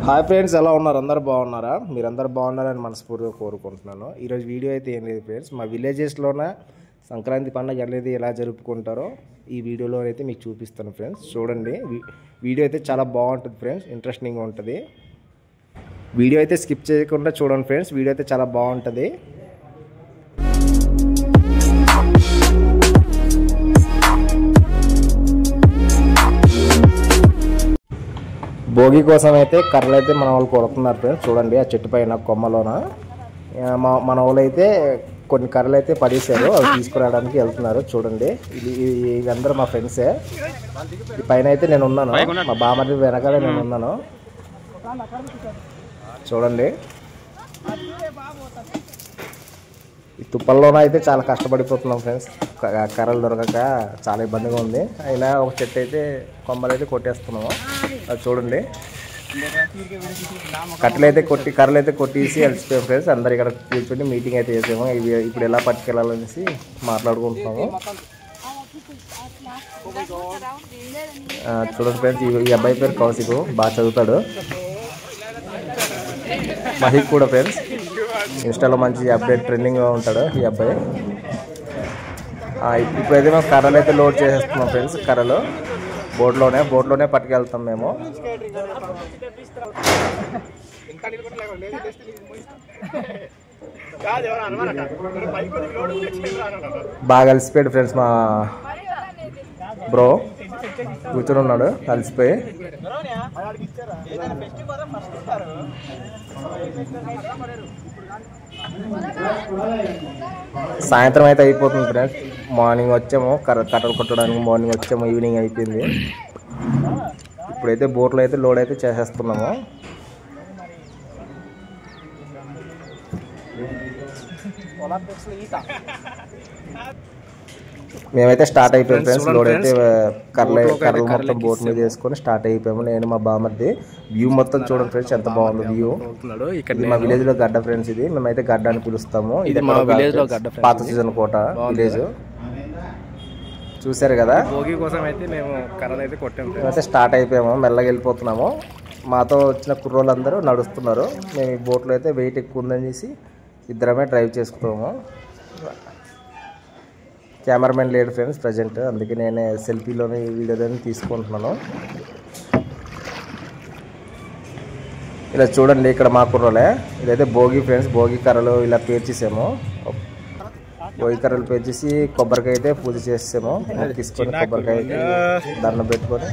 Hi friends, ఎలా ఉన్నారు? అందరు బాగున్నారా? మీరందరూ బాగున్నారని మనస్ఫూర్తిగా కోరుకుంటున్నాను. ఈరోజు వీడియో అయితే ఏం లేదు ఫ్రెండ్స్, మా విలేజెస్లోనే సంక్రాంతి పండుగ అనేది ఎలా జరుపుకుంటారో ఈ వీడియోలో అయితే మీకు చూపిస్తాను ఫ్రెండ్స్. చూడండి, వీడియో అయితే చాలా బాగుంటుంది ఫ్రెండ్స్, ఇంట్రెస్టింగ్గా ఉంటుంది. వీడియో అయితే స్కిప్ చేయకుండా చూడండి ఫ్రెండ్స్, వీడియో అయితే చాలా బాగుంటుంది. భోగి కోసం అయితే కర్రలు అయితే మన వాళ్ళు కొడుతున్నారు ఫ్రెండ్స్. చూడండి, ఆ చెట్టు పైన కొమ్మలోన మన వాళ్ళు అయితే కొన్ని కర్రలు అయితే పడేశారు, అవి తీసుకురావడానికి వెళ్తున్నారు. చూడండి, వీళ్ళందరూ మా ఫ్రెండ్సే. ఈ పైన అయితే నేను ఉన్నాను, మా బామర్ది వెనకాల నేను ఉన్నాను. చూడండి, ఈ తుప్పల్లోన అయితే చాలా కష్టపడిపోతున్నాం ఫ్రెండ్స్. కర్రలు దొరకక చాలా ఇబ్బందిగా ఉంది. అయినా ఒక చెట్టు అయితే కొమ్మలు అయితే కొట్టేస్తున్నాము. అది చూడండి, కర్రలు అయితే కొట్టేసి అలసిపోయాం ఫ్రెండ్స్. అందరు ఇక్కడ కూర్చొని మీటింగ్ అయితే చేసాము. ఇవి ఇప్పుడు ఎలా పట్టుకెళ్ళాలనేసి మాట్లాడుకుంటున్నాము. చూడండి ఫ్రెండ్స్, ఈ అబ్బాయి పేరు కౌశిక్, బాగా చదువుతాడు. మహిక్ కూడా ఫ్రెండ్స్, ఇన్స్టాలో మంచి అప్డేట్ ట్రెండింగ్గా ఉంటాడు ఈ అబ్బాయి. ఇప్పుడైతే మేము కర్రలు అయితే లోడ్ చేసేస్తున్నాం ఫ్రెండ్స్. కర్రలు బోట్లోనే పట్టుకెళ్తాం మేము. బాగా అలసిపోయాడు ఫ్రెండ్స్ మా బ్రో, కూర్చొని ఉన్నాడు అలసిపోయి. సాయంత్రం అయితే అయిపోతుంది ఫ్రెండ్స్. మార్నింగ్ వచ్చాము కట్టలు కొట్టడానికి, మార్నింగ్ వచ్చాము, ఈవినింగ్ అయిపోయింది. ఇప్పుడైతే బోట్లో అయితే లోడ్ అయితే చేసేస్తున్నాము. మేమైతే స్టార్ట్ అయిపోయాం ఫ్రెండ్స్. లోడ్ అయితే కర్రలు మొత్తం బోట్ మీద వేసుకొని స్టార్ట్ అయిపోయాము. నేను మా బామర్ది. వ్యూ మొత్తం చూడండి ఫ్రెండ్స్, ఎంత బాగుంది వ్యూ. మా విలేజ్ లో గడ్డ ఫ్రెండ్స్, ఇది మేమైతే గడ్డ అని పిలుస్తాము. ఇది మా విలేజ్ లో గడ్డ, పాత సీజన్ కోట విలేజ్. చూసారు కదా, భోగి కోసం అయితే మేము కర్రలు అయితే కొట్టాము. మేమైతే స్టార్ట్ అయిపోయాము, మెల్లగా వెళ్ళిపోతున్నాము. మాతో వచ్చిన కుర్రోళ్ళందరూ నడుస్తున్నారు. మేము ఈ బోట్లో అయితే వెయిట్ ఎక్కువ ఉందని చేసి ఇద్దరమే డ్రైవ్ చేసుకున్నాము. కెమెరామెన్ లేడు ఫ్రెండ్స్ ప్రజెంట్, అందుకే నేనే సెల్ఫీలోని వీడియోలోని తీసుకుంటున్నాను. ఇలా చూడండి, ఇక్కడ మా కుర్రోలే. ఇదైతే భోగి ఫ్రెండ్స్, భోగి కర్రలు ఇలా పేర్చేసాము. భోగి కర్రలు పేర్చేసి కొబ్బరికాయ అయితే పూజ చేసాము. తీసుకొని కొబ్బరికాయ అయితే దండం పెట్టుకొని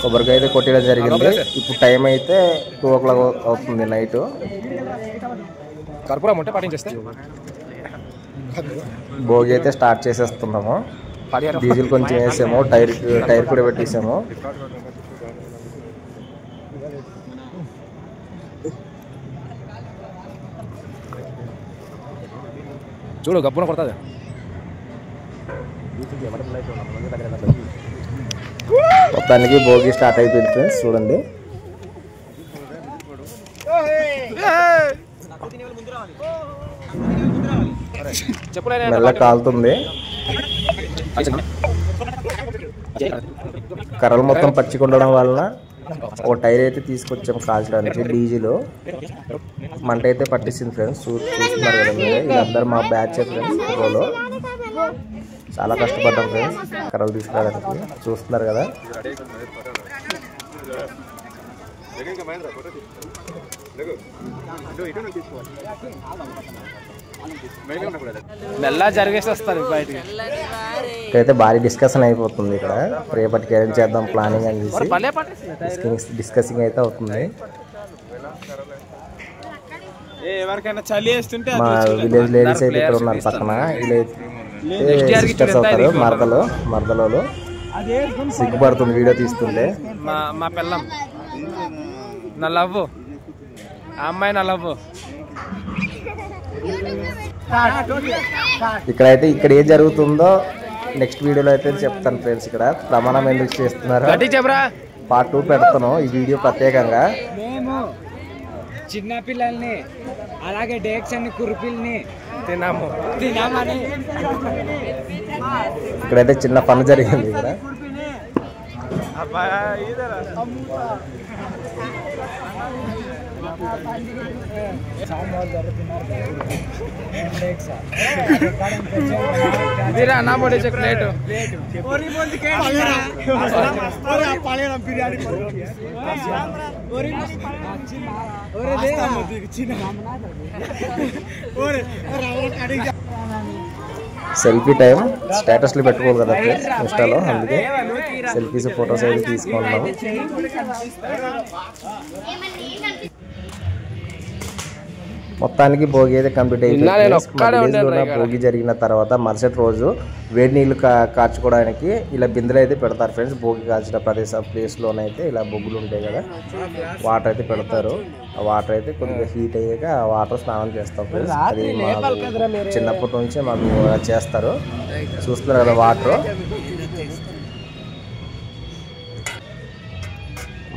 కొబ్బరికాయ అయితే కొట్టడం జరిగింది. ఇప్పుడు టైం అయితే 2 o'clock అవుతుంది నైట్. భోగి అయితే స్టార్ట్ చేసేస్తున్నాము. డీజిల్ కొంచెం వేసాము, టైర్ కూడా పెట్టేసాము. చూడు, గప్పున కొడుతుంది. మొత్తానికి భోగి స్టార్ట్ అయిపోయింది ఫ్రెండ్స్. చూడండి, మెల్ల కాలుతుంది. కర్రలు మొత్తం పచ్చిగా ఉండడం వలన ఒక టైర్ అయితే తీసుకొచ్చాం కాల్చడానికి. డీజిల్ మంట అయితే పట్టించింది ఫ్రెండ్స్. చూస్తున్నారు కదా మీరు, వీళ్ళందరూ మా బ్యాచ్ ఫ్రెండ్స్. ఫోటోలో చాలా కష్టపడ్డాం ఫ్రెండ్స్ కర్రలు తీసుకురావడానికి. చూస్తున్నారు కదా, మెల్ల జరిగేసి వస్తారు బయటికి. ఇక్కడైతే భారీ డిస్కషన్ అయిపోతుంది. ఇక్కడ రేపటికి ఏం చేద్దాం ప్లానింగ్ అని చూసి డిస్కసింగ్ అయితే అవుతుంది. మా విలేజ్ లేడీస్ అయితే ఇక్కడ ఉన్నారు పక్కన. వీళ్ళైతే సిస్టర్స్ అవుతారు, మరదలోలు. సిగ్గుపడుతుంది వీడియో తీస్తుంటే. మా పిల్లం నా లవ్వు, ఆ అమ్మాయి నా లవ్వు. ఇక్కడ ఏం జరుగుతుందో నెక్స్ట్ వీడియోలో అయితే చెప్తాను ఫ్రెండ్స్. ఇక్కడ ప్రమాణం ఎందుకు చేస్తున్నారు పార్ట్ 2 పెడతాను ఈ వీడియో ప్రత్యేకంగా. చిన్న పిల్లల్ని అలాగే డేక్స్ అన్ని కుర్పిల్ని తినామని ఇక్కడైతే చిన్న పని జరిగింది. ఇక్కడ అన్నా పడేసే ప్లేట్ సెల్ఫీ టైం స్టేటస్లు పెట్టుకోవాలి కదా ఇన్స్టాలో, అందుకే సెల్ఫీస్ ఫొటోస్ అయితే తీసుకున్నాము. మొత్తానికి భోగి అయితే కంప్లీట్ అయిపోయింది. భోగి జరిగిన తర్వాత మరుసటి రోజు వేడి నీళ్ళు కాచుకోవడానికి ఇలా బిందెలు అయితే పెడతారు ఫ్రెండ్స్. భోగి కాల్చిన ప్లేస్లోనైతే ఇలా బొగ్గులు ఉంటాయి కదా, వాటర్ అయితే పెడతారు. ఆ వాటర్ అయితే కొద్దిగా హీట్ అయ్యాక ఆ వాటర్ స్నానం చేస్తాం ఫ్రెండ్స్. అది మాకు చిన్నప్పటి నుంచి మాకు చేస్తారు. చూస్తున్నారు కదా వాటర్.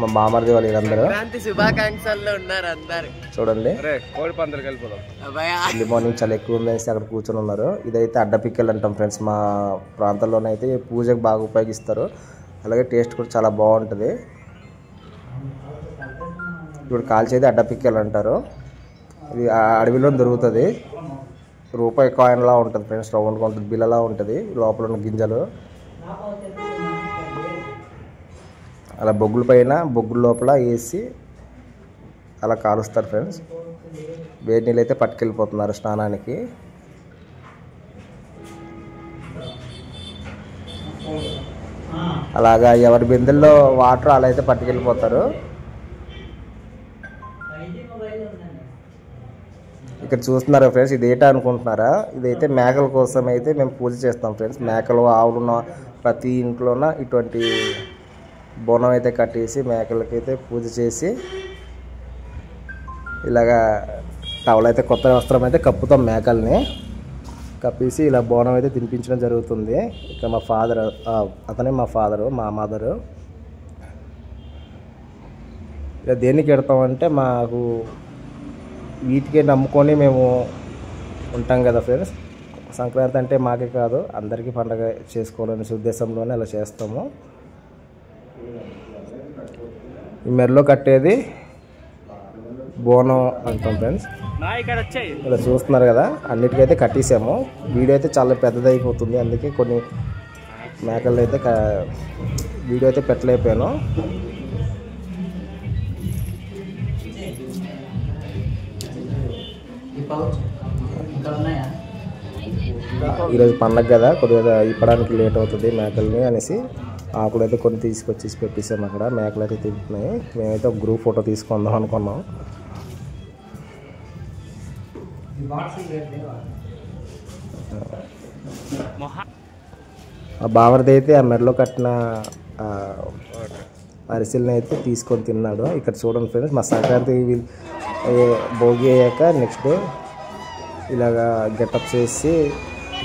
మా బామర్ది వాళ్ళు వీళ్ళందరూ శుభాకాంక్షల్లో ఉన్నారు అందరు. చూడండి ఎర్లీ మార్నింగ్ చాలా ఎక్కువ ఉందనేసి అక్కడ కూర్చొని ఉన్నారు. ఇదైతే అడ్డపిక్కలు అంటాం ఫ్రెండ్స్. మా ప్రాంతంలోనైతే పూజకు బాగా ఉపయోగిస్తారు. అలాగే టేస్ట్ కూడా చాలా బాగుంటుంది. ఇప్పుడు కాల్చేది అడ్డపిక్కలు అంటారు. ఇది అడవిలో దొరుకుతుంది. రూపాయి కాయిన్లా ఉంటుంది ఫ్రెండ్స్, రౌండ్గా ఉంటుంది, బిల్లలా ఉంటుంది, లోపల ఉన్న గింజలు. అలా బొగ్గుల పైన బొగ్గుల లోపల వేసి అలా కాలుస్తారు ఫ్రెండ్స్. వేడి నీళ్ళు అయితే పట్టుకెళ్ళిపోతున్నారు స్నానానికి. అలాగా ఎవరి బిందెల్లో వాటర్ అలా అయితే పట్టుకెళ్ళిపోతారు. ఇక్కడ చూస్తున్నారు ఫ్రెండ్స్, ఇది ఏంటో అనుకుంటున్నారా? ఇదైతే మేకల కోసం అయితే మేము పూజ చేస్తాం ఫ్రెండ్స్. మేకలు ఆవులున్న ప్రతి ఇంట్లోన ఇటువంటి బోనం అయితే కట్టేసి మేకలకైతే పూజ చేసి ఇలాగా టవల్ అయితే కొత్త వస్త్రం అయితే కప్పుతాం మేకల్ని. కప్పేసి ఇలా బోనం అయితే తినిపించడం జరుగుతుంది. ఇక మా ఫాదర్, అతనే మా ఫాదరు, మా మదరు. ఇలా దేనికి పెడతామంటే మాకు వీటికే నమ్ముకొని మేము ఉంటాం కదా ఫ్రెండ్స్. సంక్రాంతి అంటే మాకే కాదు అందరికీ పండగ చేసుకోవాలనే ఉద్దేశంలోనే అలా చేస్తాము. ఈ మెడలో కట్టేది బోనం అంటాం ఫ్రెండ్స్. ఇలా చూస్తున్నారు కదా, అన్నిటికైతే కట్టేసాము. వీడియో అయితే చాలా పెద్దదైపోతుంది, అందుకే కొన్ని మేకలు అయితే వీడియో అయితే పెట్టలేకపోయాను. ఈరోజు పండగ కదా, కొద్దిగా ఇప్పడానికి లేట్ అవుతుంది మేకల్ని అనేసి ఆకులు అయితే కొన్ని తీసుకొచ్చేసి పెట్టేసాము. అక్కడ మేకలు అయితే తింటున్నాయి. మేమైతే ఒక గ్రూప్ ఫోటో తీసుకుందాం అనుకున్నాం. ఆ బావర్ది అయితే ఆ మెడలో కట్టిన అరిసెల్ని అయితే తీసుకొని తిన్నాడు. ఇక్కడ చూడండి ఫ్రెండ్స్, మా సంక్రాంతి భోగి అయ్యాక నెక్స్ట్ డే ఇలాగా గెటప్ చేసి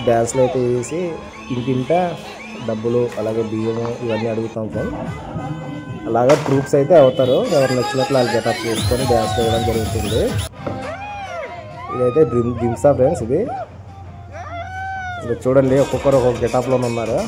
డ్యాన్స్లు అయితే వేసి ఇంటింట డబ్బులు అలాగే బియ్యము ఇవన్నీ అడుగుతాం ఫ్రెండ్స్. అలాగా ట్రూప్స్ అయితే అవుతారు. ఎవరు నచ్చినట్లు వాళ్ళు గెటప్ చేసుకొని డ్యాన్స్ వేయడం జరుగుతుంది. ఇదైతే డ్రిమ్సా ఫ్రెండ్స్. ఇది చూడండి, ఒక్కొక్కరు ఒక్కొక్క గెటప్లో ఉన్నారు.